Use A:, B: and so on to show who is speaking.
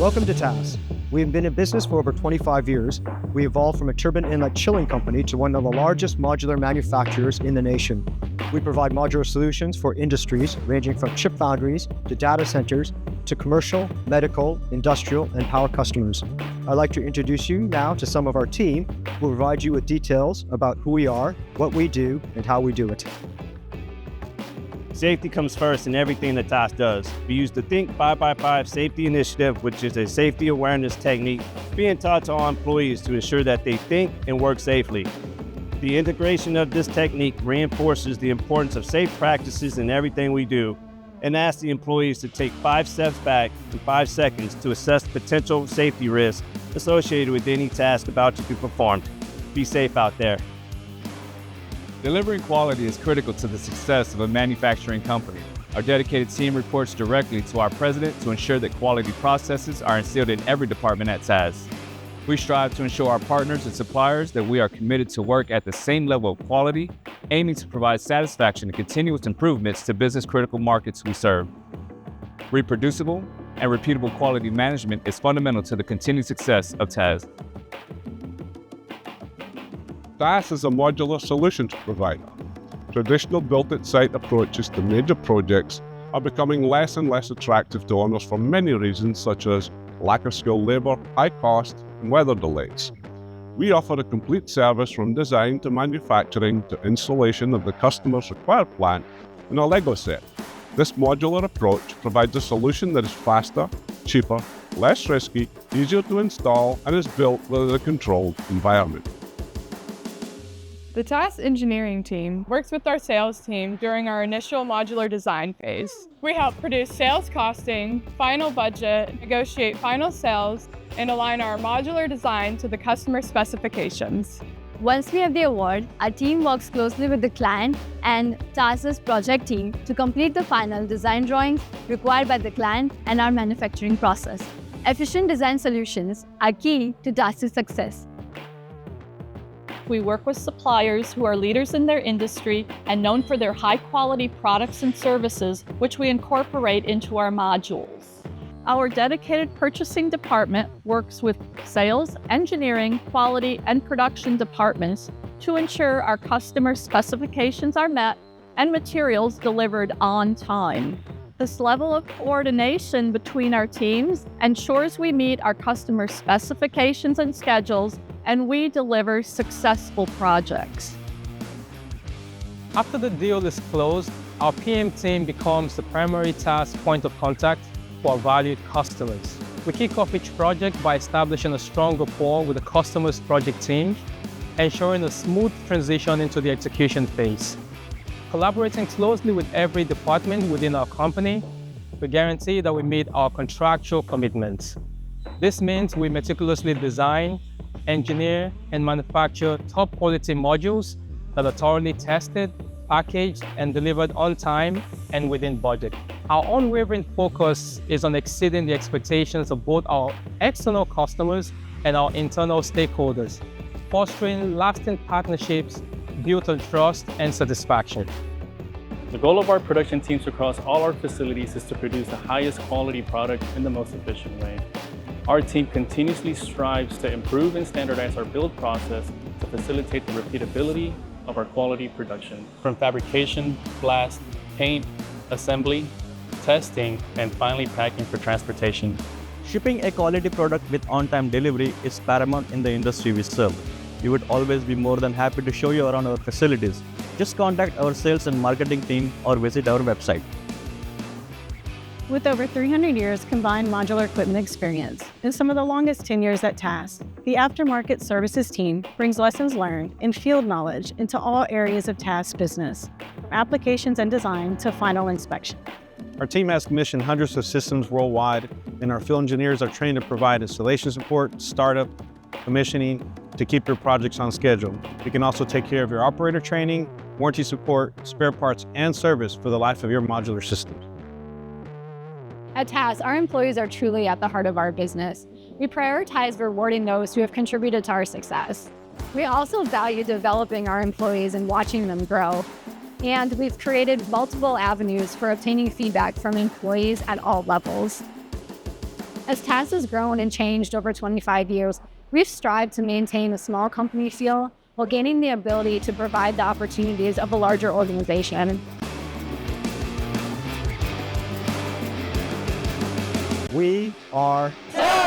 A: Welcome to TAS. We have been in business for over 25 years. We evolved from a turbine inlet chilling company to one of the largest modular manufacturers in the nation. We provide modular solutions for industries ranging from chip foundries to data centers to commercial, medical, industrial, and power customers. I'd like to introduce you now to some of our team who will provide you with details about who we are, what we do, and how we do it.
B: Safety comes first in everything that TAS does. We use the Think 5x5 Safety Initiative, which is a safety awareness technique being taught to all employees to ensure that they think and work safely. The integration of this technique reinforces the importance of safe practices in everything we do and asks the employees to take 5 steps back in 5 seconds to assess potential safety risks associated with any task about to be performed. Be safe out there.
C: Delivering quality is critical to the success of a manufacturing company. Our dedicated team reports directly to our president to ensure that quality processes are instilled in every department at TAS. We strive to ensure our partners and suppliers that we are committed to work at the same level of quality, aiming to provide satisfaction and continuous improvements to business-critical markets we serve. Reproducible and repeatable quality management is fundamental to the continued success of TAS.
D: TAS is a modular solutions provider. Traditional built-at-site approaches to major projects are becoming less and less attractive to owners for many reasons, such as lack of skilled labor, high cost, and weather delays. We offer a complete service from design to manufacturing to installation of the customer's required plant in a Lego set. This modular approach provides a solution that is faster, cheaper, less risky, easier to install, and is built within a controlled environment.
E: The TAS engineering team works with our sales team during our initial modular design phase. We help produce sales costing, final budget, negotiate final sales, and align our modular design to the customer specifications.
F: Once we have the award, our team works closely with the client and TAS's project team to complete the final design drawings required by the client and our manufacturing process. Efficient design solutions are key to TAS's success.
G: We work with suppliers who are leaders in their industry and known for their high-quality products and services, which we incorporate into our modules. Our dedicated purchasing department works with sales, engineering, quality, and production departments to ensure our customer specifications are met and materials delivered on time. This level of coordination between our teams ensures we meet our customer specifications and schedules, and we deliver successful projects.
H: After the deal is closed, our PM team becomes the primary TAS point of contact for our valued customers. We kick off each project by establishing a strong rapport with the customer's project team, ensuring a smooth transition into the execution phase. Collaborating closely with every department within our company, we guarantee that we meet our contractual commitments. This means we meticulously design, engineer, and manufacture top-quality modules that are thoroughly tested, packaged, and delivered on time and within budget. Our unwavering focus is on exceeding the expectations of both our external customers and our internal stakeholders, fostering lasting partnerships built on trust and satisfaction.
I: The goal of our production teams across all our facilities is to produce the highest quality product in the most efficient way. Our team continuously strives to improve and standardize our build process to facilitate the repeatability of our quality production. From fabrication, blast, paint, assembly, testing, and finally packing for transportation.
B: Shipping a quality product with on-time delivery is paramount in the industry we serve. We would always be more than happy to show you around our facilities. Just contact our sales and marketing team or visit our website.
J: With over 300 years combined modular equipment experience and some of the longest tenures at TAS, the aftermarket services team brings lessons learned and field knowledge into all areas of TAS business, from applications and design to final inspection.
K: Our team has commissioned hundreds of systems worldwide, and our field engineers are trained to provide installation support, startup, commissioning, to keep your projects on schedule. We can also take care of your operator training, warranty support, spare parts, and service for the life of your modular systems.
F: At TAS, our employees are truly at the heart of our business. We prioritize rewarding those who have contributed to our success. We also value developing our employees and watching them grow. And we've created multiple avenues for obtaining feedback from employees at all levels. As TAS has grown and changed over 25 years, we've strived to maintain a small company feel while gaining the ability to provide the opportunities of a larger organization.
A: We are TAS.